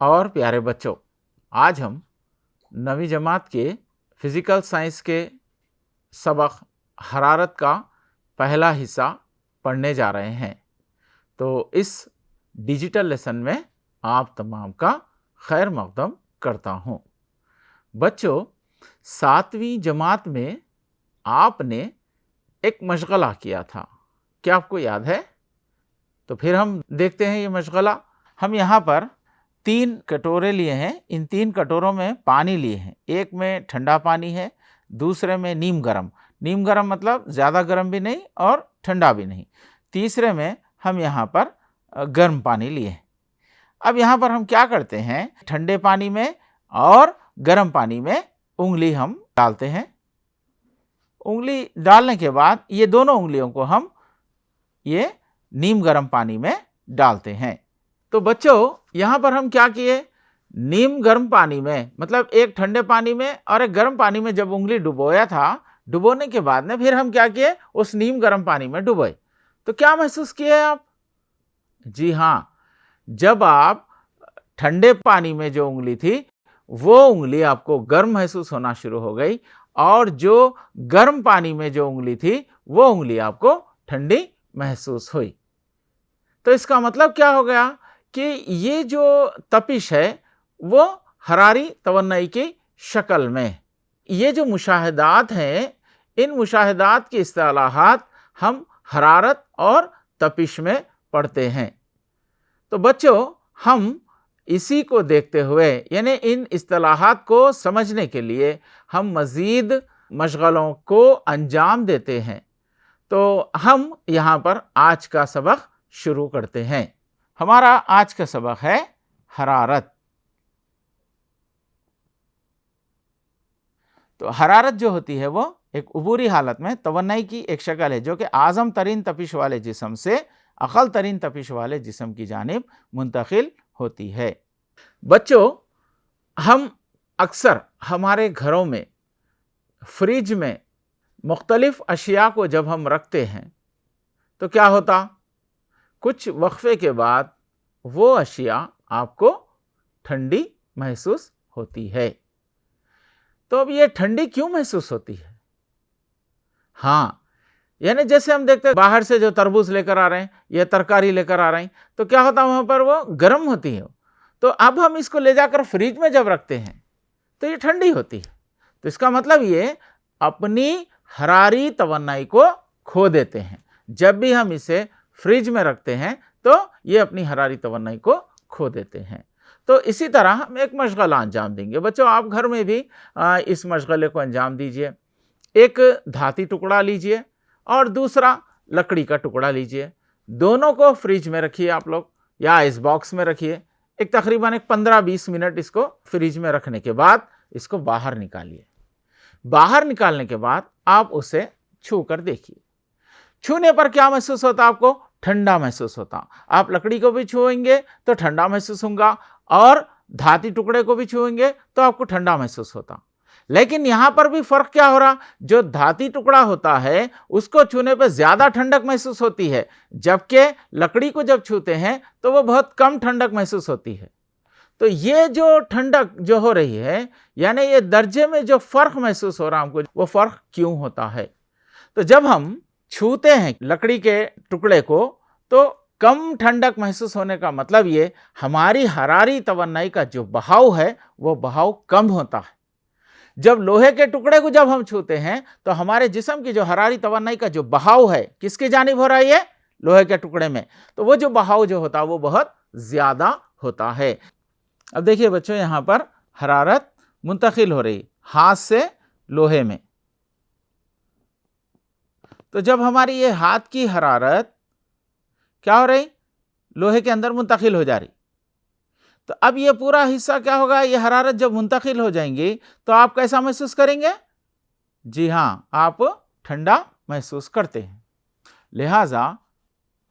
اور پیارے بچوں، آج ہم 9ویں جماعت کے فزیکل سائنس کے سبق حرارت کا پہلا حصہ پڑھنے جا رہے ہیں۔ تو اس ڈیجیٹل لیسن میں آپ تمام کا خیر مقدم کرتا ہوں۔ بچوں، 7ویں جماعت میں آپ نے ایک مشغلہ کیا تھا، کیا آپ کو یاد ہے؟ تو پھر ہم دیکھتے ہیں یہ مشغلہ۔ ہم یہاں پر 3 کٹورے لیے ہیں، ان 3 کٹوروں میں پانی لیے ہیں۔ ایک میں ٹھنڈا پانی ہے، دوسرے میں نیم گرم مطلب زیادہ گرم بھی نہیں اور ٹھنڈا بھی نہیں، تیسرے میں ہم یہاں پر گرم پانی لیے ہیں۔ اب یہاں پر ہم کیا کرتے ہیں، ٹھنڈے پانی میں اور گرم پانی میں انگلی ہم ڈالتے ہیں۔ انگلی ڈالنے کے بعد یہ دونوں انگلیوں کو ہم یہ نیم گرم پانی میں ڈالتے ہیں۔ تو بچوں، یہاں پر ہم کیا کیے، نیم گرم پانی میں مطلب ایک ٹھنڈے پانی میں اور ایک گرم پانی میں جب انگلی ڈبویا تھا، ڈبونے کے بعد میں پھر ہم کیا کیے، اس نیم گرم پانی میں ڈبوئے۔ تو کیا محسوس کیے آپ؟ جی ہاں، جب آپ ٹھنڈے پانی میں جو انگلی تھی وہ انگلی آپ کو گرم محسوس ہونا شروع ہو گئی، اور جو گرم پانی میں جو انگلی تھی وہ انگلی آپ کو ٹھنڈی محسوس ہوئی۔ تو اس کا مطلب کیا ہو گیا کہ یہ جو تپش ہے وہ حراری توانائی کی شکل میں۔ یہ جو مشاہدات ہیں، ان مشاہدات کی اصطلاحات ہم حرارت اور تپش میں پڑھتے ہیں۔ تو بچوں، ہم اسی کو دیکھتے ہوئے یعنی ان اصطلاحات کو سمجھنے کے لیے ہم مزید مشغلوں کو انجام دیتے ہیں۔ تو ہم یہاں پر آج کا سبق شروع کرتے ہیں۔ ہمارا آج کا سبق ہے حرارت۔ تو حرارت جو ہوتی ہے وہ ایک عبوری حالت میں توانائی کی ایک شکل ہے جو کہ اعظم ترین تپش والے جسم سے اقل ترین تپش والے جسم کی جانب منتقل ہوتی ہے۔ بچوں، ہم اکثر ہمارے گھروں میں فریج میں مختلف اشیاء کو جب ہم رکھتے ہیں تو کیا ہوتا، کچھ وقفے کے بعد وہ اشیاء آپ کو ٹھنڈی محسوس ہوتی ہے۔ تو اب یہ ٹھنڈی کیوں محسوس ہوتی ہے؟ ہاں، یعنی جیسے ہم دیکھتے ہیں باہر سے جو تربوز لے کر آ رہے ہیں یا ترکاری لے کر آ رہے ہیں تو کیا ہوتا ہے، وہاں پر وہ گرم ہوتی ہے۔ تو اب ہم اس کو لے جا کر فریج میں جب رکھتے ہیں تو یہ ٹھنڈی ہوتی ہے۔ تو اس کا مطلب یہ اپنی حراری توانائی کو کھو دیتے ہیں۔ جب بھی ہم اسے فریج میں رکھتے ہیں تو یہ اپنی حراری توانائی کو کھو دیتے ہیں۔ تو اسی طرح ہم ایک مشغلہ انجام دیں گے۔ بچوں، آپ گھر میں بھی اس مشغلے کو انجام دیجئے۔ ایک دھاتی ٹکڑا لیجئے اور دوسرا لکڑی کا ٹکڑا لیجئے، دونوں کو فریج میں رکھیے آپ لوگ یا اس باکس میں رکھیے۔ ایک تقریباً 15-20 منٹ اس کو فریج میں رکھنے کے بعد اس کو باہر نکالیے۔ باہر نکالنے کے بعد آپ اسے چھو کر دیکھیے۔ چھونے پر کیا محسوس ہوتا آپ کو؟ ٹھنڈا محسوس ہوتا۔ آپ لکڑی کو بھی چھوئیں گے تو ٹھنڈا محسوس ہوگا، اور دھاتی ٹکڑے کو بھی چھوئیں گے تو آپ کو ٹھنڈا محسوس ہوتا۔ لیکن یہاں پر بھی فرق کیا ہو رہا، جو دھاتی ٹکڑا ہوتا ہے اس کو چھونے پہ زیادہ ٹھنڈک محسوس ہوتی ہے، جبکہ لکڑی کو جب چھوتے ہیں تو وہ بہت کم ٹھنڈک محسوس ہوتی ہے۔ تو یہ جو ٹھنڈک جو ہو رہی ہے، یعنی یہ درجے میں جو فرق محسوس ہو رہا ہم کو، وہ فرق کیوں ہوتا ہے؟ تو جب ہم چھوتے ہیں لکڑی کے ٹکڑے کو تو کم ٹھنڈک محسوس ہونے کا مطلب یہ ہماری حراری توانائی کا جو بہاؤ ہے وہ بہاؤ کم ہوتا ہے۔ جب لوہے کے ٹکڑے کو جب ہم چھوتے ہیں تو ہمارے جسم کی جو حراری توانائی کا جو بہاؤ ہے کس کی جانب ہو رہا ہے؟ لوہے کے ٹکڑے میں۔ تو وہ جو بہاؤ جو ہوتا وہ بہت زیادہ ہوتا ہے۔ اب دیکھیے بچوں، یہاں پر حرارت منتقل ہو رہی ہاتھ سے لوہے میں۔ تو جب ہماری یہ ہاتھ کی حرارت کیا ہو رہی، لوہے کے اندر منتقل ہو جا رہی، تو اب یہ پورا حصہ کیا ہوگا، یہ حرارت جب منتقل ہو جائیں گی تو آپ کیسا محسوس کریں گے؟ جی ہاں، آپ ٹھنڈا محسوس کرتے ہیں۔ لہٰذا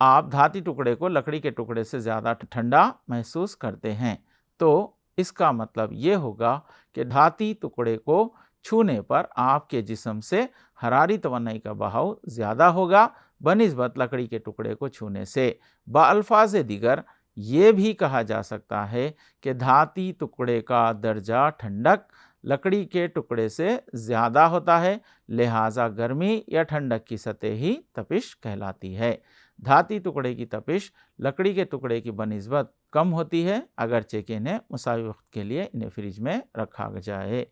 آپ دھاتی ٹکڑے کو لکڑی کے ٹکڑے سے زیادہ ٹھنڈا محسوس کرتے ہیں۔ تو اس کا مطلب یہ ہوگا کہ دھاتی ٹکڑے کو چھونے پر آپ کے جسم سے حراری توانائی کا بہاؤ زیادہ ہوگا بنسبت لکڑی کے ٹکڑے کو چھونے سے۔ بالفاظ دیگر یہ بھی کہا جا سکتا ہے کہ دھاتی ٹکڑے کا درجہ ٹھنڈک لکڑی کے ٹکڑے سے زیادہ ہوتا ہے، لہٰذا گرمی یا ٹھنڈک کی سطح ہی تپش کہلاتی ہے۔ دھاتی ٹکڑے کی تپش لکڑی کے ٹکڑے کی بنسبت کم ہوتی ہے، اگرچہ کہ انہیں مساوی وقت کے لیے انہیں فریج میں رکھا جائے۔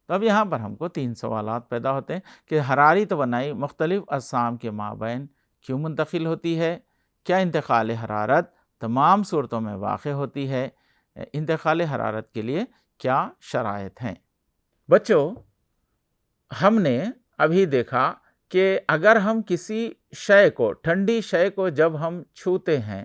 تو اب یہاں پر ہم کو 3 سوالات پیدا ہوتے ہیں کہ حراری توانائی مختلف اجسام کے مابین کیوں منتقل ہوتی ہے؟ کیا انتقال حرارت تمام صورتوں میں واقع ہوتی ہے؟ انتقال حرارت کے لیے کیا شرائط ہیں؟ بچوں، ہم نے ابھی دیکھا کہ اگر ہم کسی شے کو، ٹھنڈی شے کو جب ہم چھوتے ہیں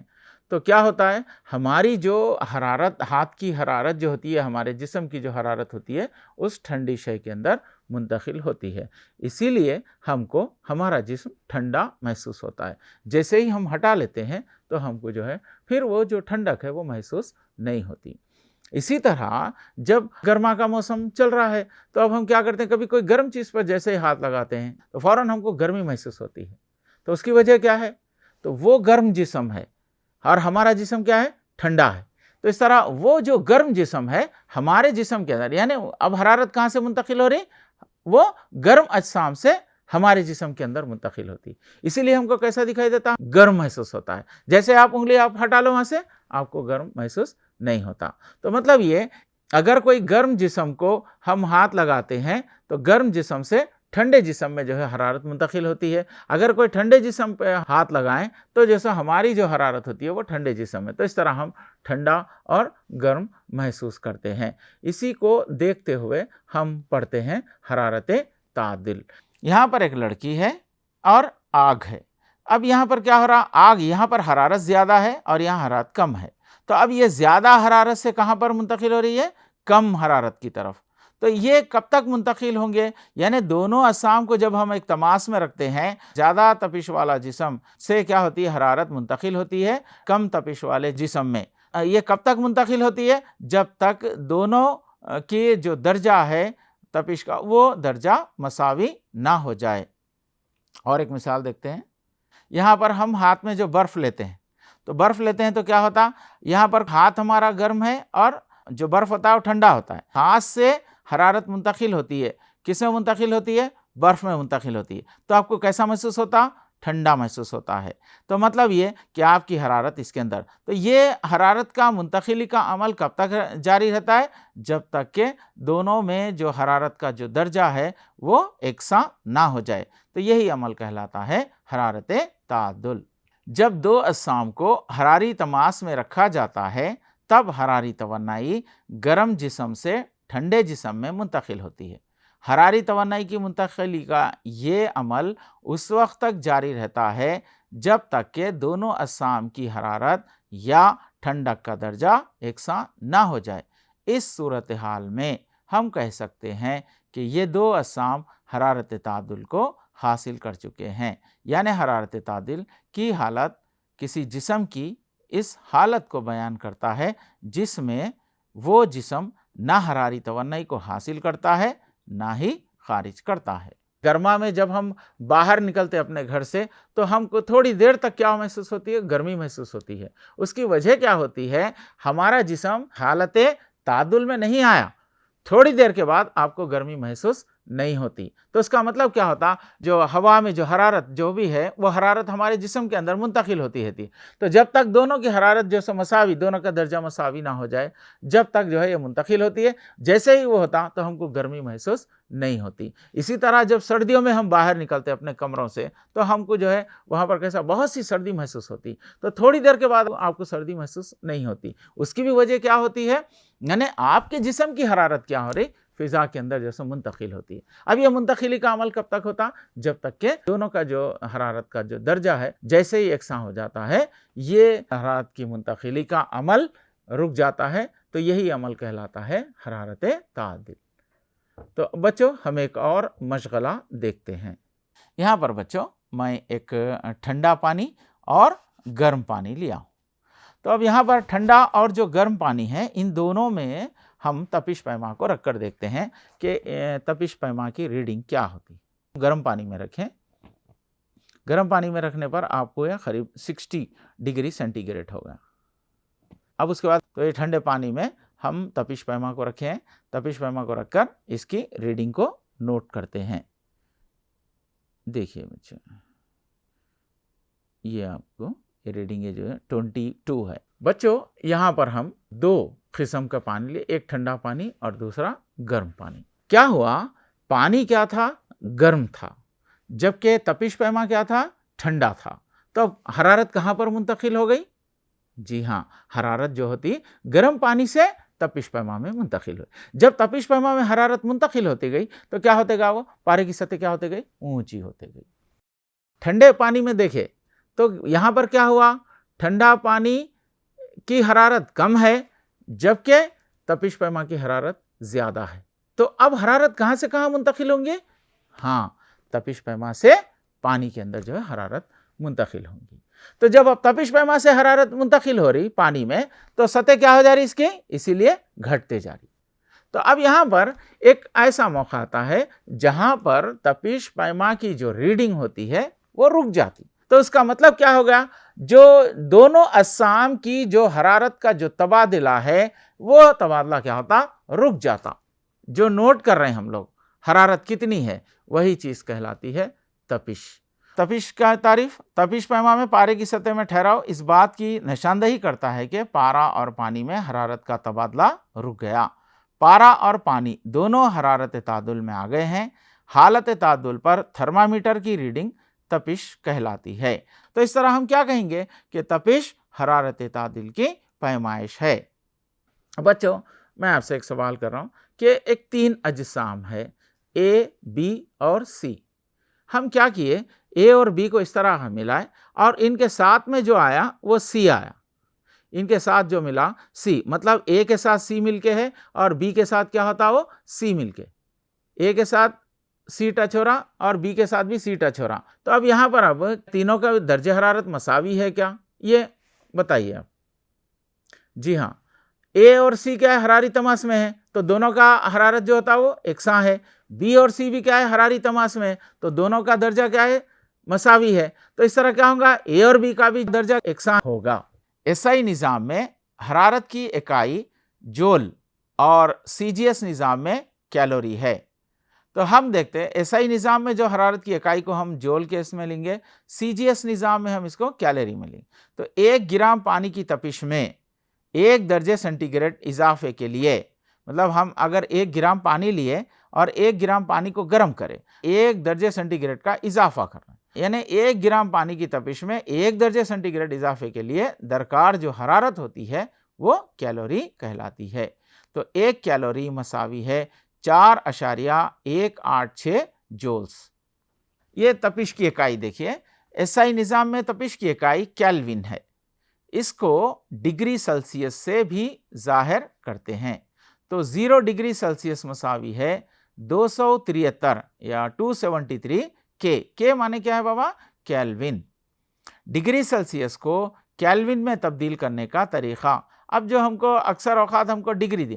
تو کیا ہوتا ہے؟ ہماری جو حرارت، ہاتھ کی حرارت جو ہوتی ہے، ہمارے جسم کی جو حرارت ہوتی ہے اس ٹھنڈی شے کے اندر منتقل ہوتی ہے، اسی لیے ہم کو ہمارا جسم ٹھنڈا محسوس ہوتا ہے۔ جیسے ہی ہم ہٹا لیتے ہیں تو ہم کو جو ہے پھر وہ جو ٹھنڈک ہے وہ محسوس نہیں ہوتی۔ اسی طرح جب گرما کا موسم چل رہا ہے تو اب ہم کیا کرتے ہیں، کبھی کوئی گرم چیز پر جیسے ہی ہاتھ لگاتے ہیں تو فوراً ہم کو گرمی محسوس ہوتی ہے۔ تو اس کی وجہ کیا ہے؟ تو وہ گرم جسم ہے اور ہمارا جسم کیا ہے؟ ٹھنڈا ہے۔ تو اس طرح وہ جو گرم جسم ہے ہمارے جسم کے اندر، یعنی اب حرارت کہاں سے منتقل ہو رہی؟ وہ گرم اجسام سے ہمارے جسم کے اندر منتقل ہوتی، اسی لیے ہم کو کیسا دکھائی دیتا؟ گرم محسوس ہوتا ہے۔ جیسے آپ انگلی آپ ہٹا لو وہاں سے، آپ کو گرم محسوس نہیں ہوتا۔ تو مطلب یہ، اگر کوئی گرم جسم کو ہم ہاتھ لگاتے ہیں تو گرم جسم سے ٹھنڈے جسم میں جو ہے حرارت منتقل ہوتی ہے۔ اگر کوئی ٹھنڈے جسم پہ ہاتھ لگائیں تو جیسا ہماری جو حرارت ہوتی ہے وہ ٹھنڈے جسم میں، تو اس طرح ہم ٹھنڈا اور گرم محسوس کرتے ہیں۔ اسی کو دیکھتے ہوئے ہم پڑھتے ہیں حرارت تعادل۔ یہاں پر ایک لڑکی ہے اور آگ ہے۔ اب یہاں پر کیا ہو رہا؟ آگ، یہاں پر حرارت زیادہ ہے اور یہاں حرارت کم ہے، تو اب یہ زیادہ حرارت سے کہاں پر منتقل ہو رہی ہے؟ کم حرارت کی طرف۔ تو یہ کب تک منتقل ہوں گے؟ یعنی دونوں اجسام کو جب ہم ایک تماس میں رکھتے ہیں، زیادہ تپش والا جسم سے کیا ہوتی ہے؟ حرارت منتقل ہوتی ہے کم تپش والے جسم میں۔ یہ کب تک منتقل ہوتی ہے؟ جب تک دونوں کی جو درجہ ہے تپش کا وہ درجہ مساوی نہ ہو جائے۔ اور ایک مثال دیکھتے ہیں۔ یہاں پر ہم ہاتھ میں جو برف لیتے ہیں تو برف لیتے ہیں تو کیا ہوتا؟ یہاں پر ہاتھ ہمارا گرم ہے اور جو برف ہوتا ہے وہ ٹھنڈا ہوتا ہے۔ ہاتھ سے حرارت منتقل ہوتی ہے، کس میں منتقل ہوتی ہے؟ برف میں منتقل ہوتی ہے، تو آپ کو کیسا محسوس ہوتا؟ ٹھنڈا محسوس ہوتا ہے۔ تو مطلب یہ کہ آپ کی حرارت اس کے اندر، تو یہ حرارت کا منتقلی کا عمل کب تک جاری رہتا ہے؟ جب تک کہ دونوں میں جو حرارت کا جو درجہ ہے وہ یکساں نہ ہو جائے، تو یہی عمل کہلاتا ہے حرارت تعادل۔ جب دو اجسام کو حراری تماس میں رکھا جاتا ہے تب حراری توانائی گرم جسم سے ٹھنڈے جسم میں منتقل ہوتی ہے۔ حراری توانائی کی منتقلی کا یہ عمل اس وقت تک جاری رہتا ہے جب تک کہ دونوں اجسام کی حرارت یا ٹھنڈک کا درجہ یکساں نہ ہو جائے۔ اس صورتحال میں ہم کہہ سکتے ہیں کہ یہ دو اجسام حرارت تعادل کو حاصل کر چکے ہیں، یعنی حرارت تعادل کی حالت کسی جسم کی اس حالت کو بیان کرتا ہے جس میں وہ جسم نہ حراری توانائی کو حاصل کرتا ہے نہ ہی خارج کرتا ہے۔ گرما میں جب ہم باہر نکلتے اپنے گھر سے تو ہم کو تھوڑی دیر تک کیا محسوس ہوتی ہے؟ گرمی محسوس ہوتی ہے۔ اس کی وجہ کیا ہوتی ہے؟ ہمارا جسم حالت تعادل میں نہیں آیا، تھوڑی دیر کے بعد آپ کو گرمی محسوس نہیں ہوتی۔ تو اس کا مطلب کیا ہوتا؟ جو ہوا میں جو حرارت جو بھی ہے وہ حرارت ہمارے جسم کے اندر منتقل ہوتی ہے، تو جب تک دونوں کی حرارت جو مساوی، دونوں کا درجہ مساوی نہ ہو جائے، جب تک جو ہے یہ منتقل ہوتی ہے، جیسے ہی وہ ہوتا تو ہم کو گرمی محسوس نہیں ہوتی۔ اسی طرح جب سردیوں میں ہم باہر نکلتے اپنے کمروں سے تو ہم کو جو ہے وہاں پر کیسا بہت سی سردی محسوس ہوتی، تو تھوڑی دیر کے بعد آپ کو سردی محسوس نہیں ہوتی۔ اس کی بھی وجہ کیا ہوتی ہے؟ یعنی آپ کے جسم کی حرارت کیا ہو رہی؟ فضا کے اندر جیسے منتقل ہوتی ہے۔ اب یہ منتقلی کا عمل کب تک ہوتا؟ جب تک کہ دونوں کا جو حرارت کا جو درجہ ہے جیسے ہی یکساں ہو جاتا ہے، یہ حرارت کی منتقلی کا عمل رک جاتا ہے، تو یہی عمل کہلاتا ہے حرارت تعادل۔ تو بچوں ہم ایک اور مشغلہ دیکھتے ہیں۔ یہاں پر بچوں میں ایک ٹھنڈا پانی اور گرم پانی لیا ہوں۔ تو اب یہاں پر ٹھنڈا اور جو گرم پانی ہے ان دونوں میں ہم تپش پیما کو رکھ کر دیکھتے ہیں کہ تپش پیما کی ریڈنگ کیا ہوتی ہے۔ گرم پانی میں رکھیں، گرم پانی میں رکھنے پر آپ کو یہ قریب 60 ڈگری سینٹی گریڈ ہوگا۔ اب اس کے بعد تو یہ ٹھنڈے پانی میں ہم تپش پیما کو رکھیں، تپش پیما کو رکھ کر اس کی ریڈنگ کو نوٹ کرتے ہیں۔ دیکھیے بچے، یہ آپ کو یہ ریڈنگ ہے جو ہے 22 ہے۔ بچوں یہاں پر ہم 2 قسم کا پانی لے، ایک ٹھنڈا پانی اور دوسرا گرم پانی۔ کیا ہوا؟ پانی کیا تھا؟ گرم تھا، جبکہ تپش پیما کیا تھا؟ ٹھنڈا تھا۔ تو حرارت کہاں پر منتقل ہو گئی؟ جی ہاں، حرارت جو ہوتی گرم پانی سے تپش پیما میں منتقل ہوئی۔ جب تپش پیما میں حرارت منتقل ہوتی گئی تو کیا ہوتے گا؟ وہ پارے کی سطح کیا ہوتے گئی؟ اونچی ہوتے گئی۔ ٹھنڈے پانی میں دیکھیں تو یہاں پر کیا ہوا؟ ٹھنڈا پانی کی حرارت کم ہے، جبکہ تپش پیما کی حرارت زیادہ ہے۔ تو اب حرارت کہاں سے کہاں منتقل ہوں گے؟ ہاں، تپش پیما سے پانی کے اندر جو ہے حرارت منتقل ہوں گی۔ تو جب اب تپش پیما سے حرارت منتقل ہو رہی پانی میں تو سطح کیا ہو جا رہی اس کی؟ اسی لیے گھٹتے جا رہی۔ تو اب یہاں پر ایک ایسا موقع آتا ہے جہاں پر تپش پیما کی جو ریڈنگ ہوتی ہے وہ رک جاتی۔ تو اس کا مطلب کیا ہوگا؟ جو دونوں اجسام کی جو حرارت کا جو تبادلہ ہے وہ تبادلہ کیا ہوتا؟ رک جاتا۔ جو نوٹ کر رہے ہیں ہم لوگ حرارت کتنی ہے، وہی چیز کہلاتی ہے تپش۔ تپش کا تعریف، تپش پیما میں پارے کی سطح میں ٹھہراؤ اس بات کی نشاندہی کرتا ہے کہ پارا اور پانی میں حرارت کا تبادلہ رک گیا۔ پارا اور پانی دونوں حرارت تعادل میں آ گئے ہیں۔ حالت تعادل پر تھرمامیٹر کی ریڈنگ تپش کہلاتی ہے۔ تو اس طرح ہم کیا کہیں گے کہ تپش حرارت تعادل کی پیمائش ہے۔ بچوں میں آپ سے ایک سوال کر رہا ہوں کہ ایک 3 اجسام ہے اے، بی اور سی۔ ہم کیا کیے؟ اے اور بی کو اس طرح ملائے اور ان کے ساتھ میں جو آیا وہ سی آیا۔ ان کے ساتھ جو ملا سی، مطلب اے کے ساتھ سی مل کے ہے اور بی کے ساتھ کیا ہوتا وہ سی مل کے۔ اے کے ساتھ سی ٹچ ہو رہا اور بی کے ساتھ بھی سی ٹچ ہو رہا۔ تو اب یہاں پر اب تینوں کا درجہ حرارت مساوی ہے کیا؟ یہ بتائیے آپ۔ جی ہاں، اے اور سی کیا ہے؟ حراری تماس میں ہے، تو دونوں کا حرارت جو ہوتا وہ یکساں ہے۔ بی اور سی بھی کیا ہے؟ حراری تماس میں، تو دونوں کا درجہ کیا ہے؟ مساوی ہے۔ تو اس طرح کیا ہوگا؟ اے اور بی کا بھی درجہ یکساں ہوگا۔ ایسائی نظام میں حرارت کی اکائی جول اور سی جی ایس نظام میں کیلوری ہے۔ تو ہم دیکھتے ہیں ایسائی نظام میں جو حرارت کی اکائی کو ہم جول کے اس میں لیں گے، سی جی ایس نظام میں ہم اس کو کیلوری میں لیں گے۔ تو 1 گرام پانی کی تپش میں 1 درجہ سینٹی گریڈ اضافے کے لیے، مطلب ہم اگر 1 گرام پانی لیے اور 1 گرام پانی کو گرم کرے، 1 درجہ سینٹی گریڈ کا اضافہ کرنا، یعنی 1 گرام پانی کی تپش میں 1 درجہ سینٹی گریڈ اضافے کے لیے درکار جو حرارت ہوتی ہے وہ کیلوری کہلاتی ہے۔ تو 1 کیلوری مساوی ہے 4.186 جولز۔ یہ تپش کی اکائی دیکھیے، ایسائی نظام میں تپش کی اکائی کیلوین ہے۔ اس کو ڈگری سیلسیس سے بھی ظاہر کرتے ہیں۔ تو 0 ڈگری سیلسیس مساوی ہے 273 یا 273 کے معنی کیا ہے بابا؟ کیلوین۔ ڈگری سیلسیس کو کیلوین میں تبدیل کرنے کا طریقہ، اب جو ہم کو اکثر اوقات ہم کو ڈگری دے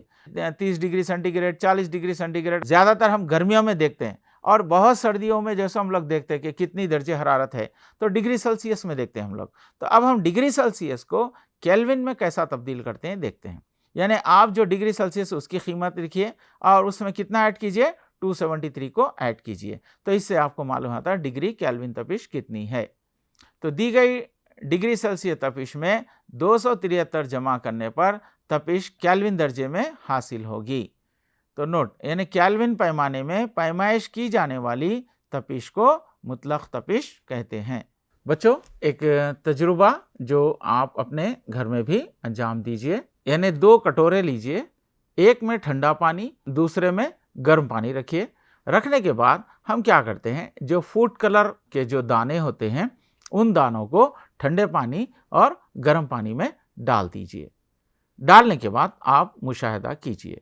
30 degree centigrade, 40 degree centigrade زیادہ تر ہم گرمیوں میں دیکھتے ہیں، اور بہت سردیوں میں جیسے ہم لوگ دیکھتے ہیں کہ کتنی درجہ حرارت ہے تو ڈگری سیلسیس میں دیکھتے ہیں ہم لوگ۔ تو اب ہم ڈگری سیلسیس کو کیلوین میں کیسا تبدیل کرتے ہیں دیکھتے ہیں۔ یعنی آپ جو ڈگری سیلسیس اس کی قیمت لکھیے اور اس میں کتنا ایڈ کیجئے؟ 273 کو ایڈ کیجئے، تو اس سے آپ کو معلوم ہوتا ہے ڈگری کیلوین تپش کتنی ہے۔ تو دی گئی ڈگری سیلسیس تپش میں 273 جمع کرنے پر تپش کیلوین درجے میں حاصل ہوگی۔ تو نوٹ، یعنی کیلوین پیمانے میں پیمائش کی جانے والی تپش کو مطلق تپش کہتے ہیں۔ بچوں ایک تجربہ جو آپ اپنے گھر میں بھی انجام دیجئے، یعنی 2 کٹورے لیجئے، ایک میں ٹھنڈا پانی، دوسرے میں گرم پانی رکھیے۔ رکھنے کے بعد ہم کیا کرتے ہیں، جو فوڈ کلر کے جو دانے ہوتے ہیں ان دانوں کو ٹھنڈے پانی اور گرم پانی میں ڈال دیجئے۔ ڈالنے کے بعد آپ مشاہدہ کیجئے۔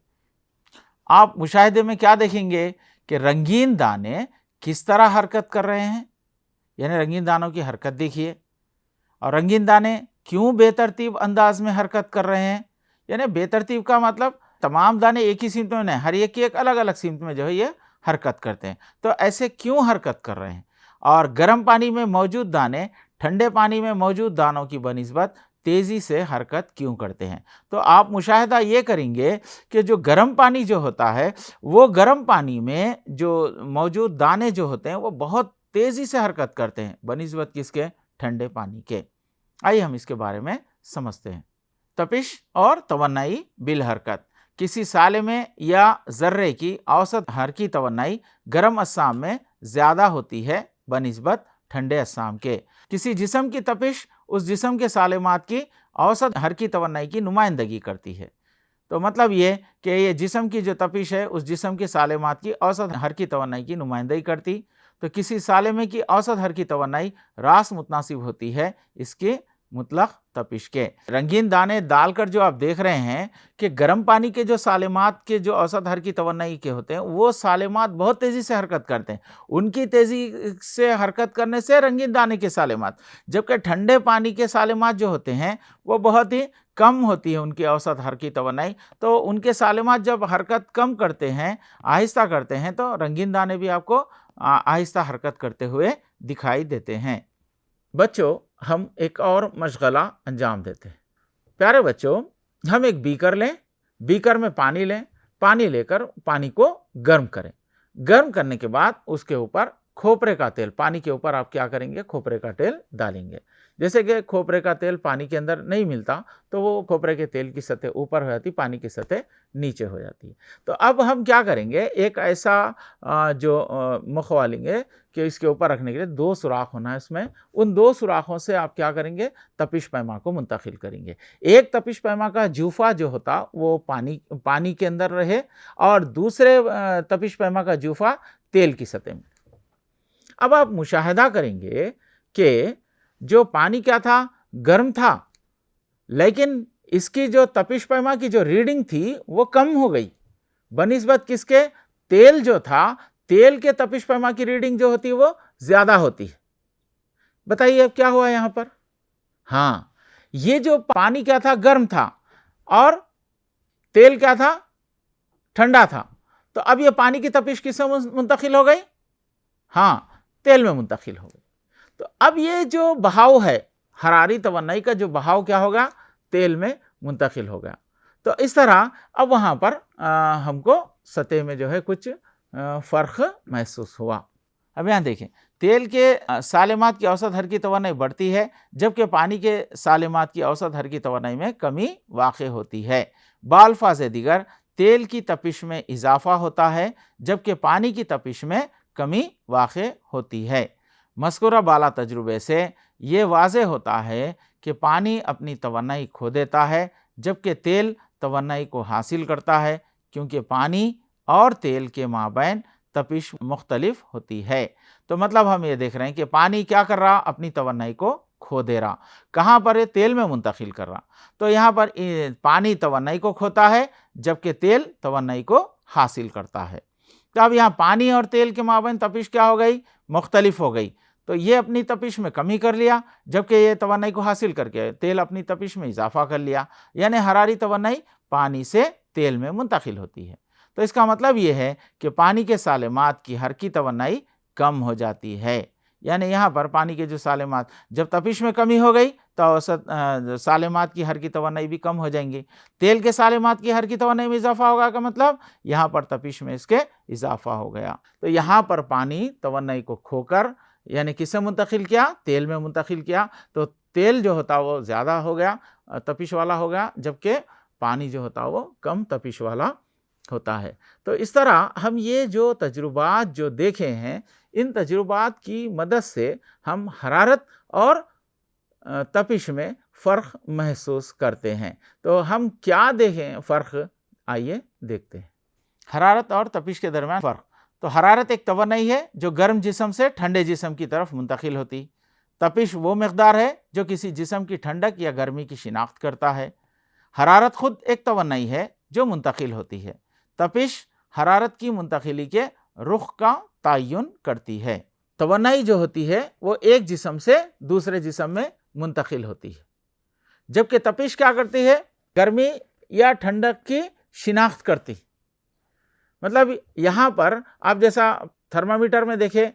آپ مشاہدے میں کیا دیکھیں گے کہ رنگین دانے کس طرح حرکت کر رہے ہیں، یعنی رنگین دانوں کی حرکت دیکھیے۔ اور رنگین دانے کیوں بے ترتیب انداز میں حرکت کر رہے ہیں، یعنی بے ترتیب کا مطلب تمام دانے ایک ہی سمت میں نہیں، ہر ایک کی ایک الگ الگ سمت میں جو ہے یہ حرکت کرتے ہیں. تو ایسے کیوں حرکت کر رہے ہیں؟ اور گرم پانی میں موجود دانے ٹھنڈے پانی میں موجود دانوں کی بنسبت تیزی سے حرکت کیوں کرتے ہیں؟ تو آپ مشاہدہ یہ کریں گے کہ جو گرم پانی جو ہوتا ہے وہ گرم پانی میں جو موجود دانے جو ہوتے ہیں وہ بہت تیزی سے حرکت کرتے ہیں بنسبت کس کے؟ ٹھنڈے پانی کے. آئیے ہم اس کے بارے میں سمجھتے ہیں. تپش اور توانائی بالحرکت. کسی سالے میں یا ذرے کی اوسط حرکی توانائی گرم اجسام میں زیادہ ہوتی ہے بنسبت ٹھنڈے اجسام کے. کسی جسم کی تپش اس جسم کے سالمات کی اوسط حرکی توانائی کی نمائندگی کرتی ہے. تو مطلب یہ کہ یہ جسم کی جو تپش ہے اس جسم کے سالمات کی اوسط حرکی توانائی کی نمائندگی کرتی. تو کسی سالمے کی اوسط حرکی توانائی راست متناسب ہوتی ہے اس کی مطلق تپش کے. رنگین دانے ڈال کر جو آپ دیکھ رہے ہیں کہ گرم پانی کے جو سالمات کے جو اوسط حرکی توانائی کے ہوتے ہیں وہ سالمات بہت تیزی سے حرکت کرتے ہیں. ان کی تیزی سے حرکت کرنے سے رنگین دانے کے سالمات، جبکہ ٹھنڈے پانی کے سالمات جو ہوتے ہیں وہ بہت ہی کم ہوتی ہے ان کی اوسط حرکی توانائی. تو ان کے سالمات جب حرکت کم کرتے ہیں، آہستہ کرتے ہیں، تو رنگین دانے بھی آپ کو آہستہ حرکت کرتے ہوئے دکھائی دیتے ہیں. بچوں ہم ایک اور مشغلہ انجام دیتے ہیں. پیارے بچوں، ہم ایک بیکر لیں، بیکر میں پانی لیں، پانی لے کر پانی کو گرم کریں. گرم کرنے کے بعد اس کے اوپر کھوپرے کا تیل، پانی کے اوپر آپ کیا کریں گے؟ کھوپرے کا تیل ڈالیں گے. جیسے کہ کھوپرے کا تیل پانی کے اندر نہیں ملتا تو وہ کھوپرے کے تیل کی سطح اوپر ہو جاتی، پانی کی سطح نیچے ہو جاتی ہے. تو اب ہم کیا کریں گے؟ ایک ایسا جو مخوا لیں گے کہ اس کے اوپر رکھنے کے لیے 2 سوراخ ہونا ہے اس میں. ان 2 سوراخوں سے آپ کیا کریں گے؟ تپش پیما کو منتقل کریں گے. ایک تپش پیما کا جوفہ جو ہوتا وہ پانی کے اندر رہے اور دوسرے تپش پیما کا جوفہ تیل کی سطح میں. اب آپ مشاہدہ کریں گے کہ جو پانی کیا تھا؟ گرم تھا، لیکن اس کی جو تپش پیما کی جو ریڈنگ تھی وہ کم ہو گئی بنسبت کس کے؟ تیل جو تھا، تیل کے تپش پیما کی ریڈنگ جو ہوتی وہ زیادہ ہوتی ہے. بتائیے اب کیا ہوا یہاں پر؟ ہاں، یہ جو پانی کیا تھا؟ گرم تھا اور تیل کیا تھا؟ ٹھنڈا تھا. تو اب یہ پانی کی تپش کس میں منتقل ہو گئی؟ ہاں، تیل میں منتقل ہو گئی. تو اب یہ جو بہاؤ ہے حراری توانائی کا، جو بہاؤ کیا ہوگا؟ تیل میں منتقل ہو گیا. تو اس طرح اب وہاں پر ہم کو سطح میں جو ہے کچھ فرق محسوس ہوا. اب یہاں دیکھیں، تیل کے سالمات کی اوسط حرکی توانائی بڑھتی ہے جبکہ پانی کے سالمات کی اوسط حرکی توانائی میں کمی واقع ہوتی ہے. بالفاظ دیگر تیل کی تپش میں اضافہ ہوتا ہے جبکہ پانی کی تپش میں کمی واقع ہوتی ہے. مذکورہ بالا تجربے سے یہ واضح ہوتا ہے کہ پانی اپنی توانائی کھو دیتا ہے جبکہ تیل توانائی کو حاصل کرتا ہے، کیونکہ پانی اور تیل کے مابین تپش مختلف ہوتی ہے. تو مطلب ہم یہ دیکھ رہے ہیں کہ پانی کیا کر رہا؟ اپنی توانائی کو کھو دے رہا. کہاں پر؟ یہ تیل میں منتقل کر رہا. تو یہاں پر پانی توانائی کو کھوتا ہے جبکہ تیل توانائی کو حاصل کرتا ہے. تو اب یہاں پانی اور تیل کے مابین تپش کیا ہو گئی؟ مختلف ہو گئی. تو یہ اپنی تپش میں کمی کر لیا جبکہ یہ توانائی کو حاصل کر کے تیل اپنی تپش میں اضافہ کر لیا. یعنی حراری توانائی پانی سے تیل میں منتقل ہوتی ہے. تو اس کا مطلب یہ ہے کہ پانی کے سالمات کی حرکی توانائی کم ہو جاتی ہے. یعنی یہاں پر پانی کے جو سالمات، جب تپش میں کمی ہو گئی تو اوسط سالمات کی حرکی توانائی بھی کم ہو جائیں گی. تیل کے سالمات کی حرکی توانائی میں اضافہ ہوگا کا مطلب یہاں پر تپش میں اس کے اضافہ ہو گیا. تو یہاں پر پانی توانائی کو کھو کر یعنی کس سے منتقل کیا؟ تیل میں منتقل کیا. تو تیل جو ہوتا وہ زیادہ ہو گیا، تپش والا ہو گیا، جبکہ پانی جو ہوتا وہ کم تپش والا ہوتا ہے. تو اس طرح ہم یہ جو تجربات جو دیکھے ہیں، ان تجربات کی مدد سے ہم حرارت اور تپش میں فرق محسوس کرتے ہیں. تو ہم کیا دیکھیں فرق؟ آئیے دیکھتے ہیں. حرارت اور تپش کے درمیان فرق. تو حرارت ایک توانائی ہے جو گرم جسم سے ٹھنڈے جسم کی طرف منتقل ہوتی. تپش وہ مقدار ہے جو کسی جسم کی ٹھنڈک یا گرمی کی شناخت کرتا ہے. حرارت خود ایک توانائی ہے جو منتقل ہوتی ہے. تپش حرارت کی منتقلی کے رخ کا تعین کرتی ہے. توانائی جو ہوتی ہے وہ ایک جسم سے دوسرے جسم میں منتقل ہوتی ہے، جبکہ تپش کیا کرتی ہے؟ گرمی یا ٹھنڈک کی شناخت کرتی. مطلب یہاں پر آپ جیسا تھرمامیٹر میں دیکھیں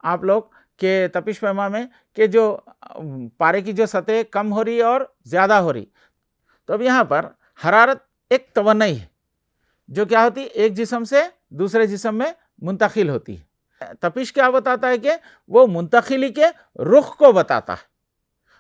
آپ لوگ کہ تپش پیما میں کہ جو پارے کی جو سطح کم ہو رہی اور زیادہ ہو رہی، تو اب یہاں پر حرارت ایک توانائی ہے جو کیا ہوتی ہے ایک جسم سے دوسرے جسم میں منتقل ہوتی ہے. تپش کیا بتاتا ہے کہ وہ منتقلی کے رخ کو بتاتا ہے.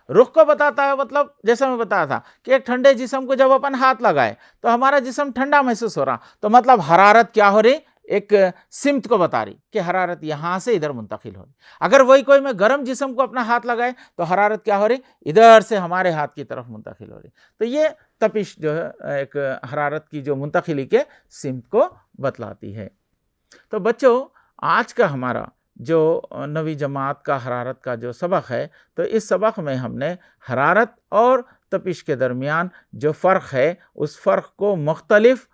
رخ کو بتاتا ہے مطلب جیسا میں بتایا تھا کہ ایک ٹھنڈے جسم کو جب اپن ہاتھ لگائے تو ہمارا جسم ٹھنڈا محسوس ہو رہا، تو مطلب حرارت کیا ہو رہی ایک سمت کو بتا رہی کہ حرارت یہاں سے ادھر منتقل ہو رہی. اگر وہی کوئی میں گرم جسم کو اپنا ہاتھ لگائے تو حرارت کیا ہو رہی ادھر سے ہمارے ہاتھ کی طرف منتقل ہو رہی. تو یہ تپش جو ہے ایک حرارت کی جو منتقلی کے سمت کو بتلاتی ہے. تو بچوں آج کا ہمارا جو 9ویں جماعت کا حرارت کا جو سبق ہے، تو اس سبق میں ہم نے حرارت اور تپش کے درمیان جو فرق ہے اس فرق کو مختلف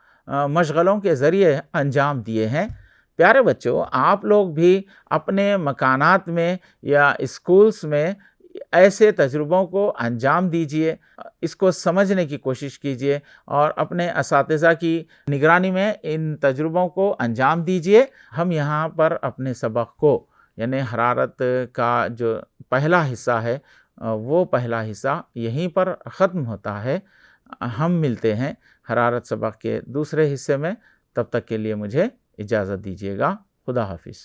مشغلوں کے ذریعے انجام دیے ہیں. پیارے بچوں، آپ لوگ بھی اپنے مکانات میں یا اسکولز میں ایسے تجربوں کو انجام دیجئے، اس کو سمجھنے کی کوشش کیجئے اور اپنے اساتذہ کی نگرانی میں ان تجربوں کو انجام دیجئے. ہم یہاں پر اپنے سبق کو یعنی حرارت کا جو پہلا حصہ ہے وہ پہلا حصہ یہیں پر ختم ہوتا ہے. ہم ملتے ہیں حرارت سبق کے دوسرے حصے میں. تب تک کے لیے مجھے اجازت دیجیے گا. خدا حافظ.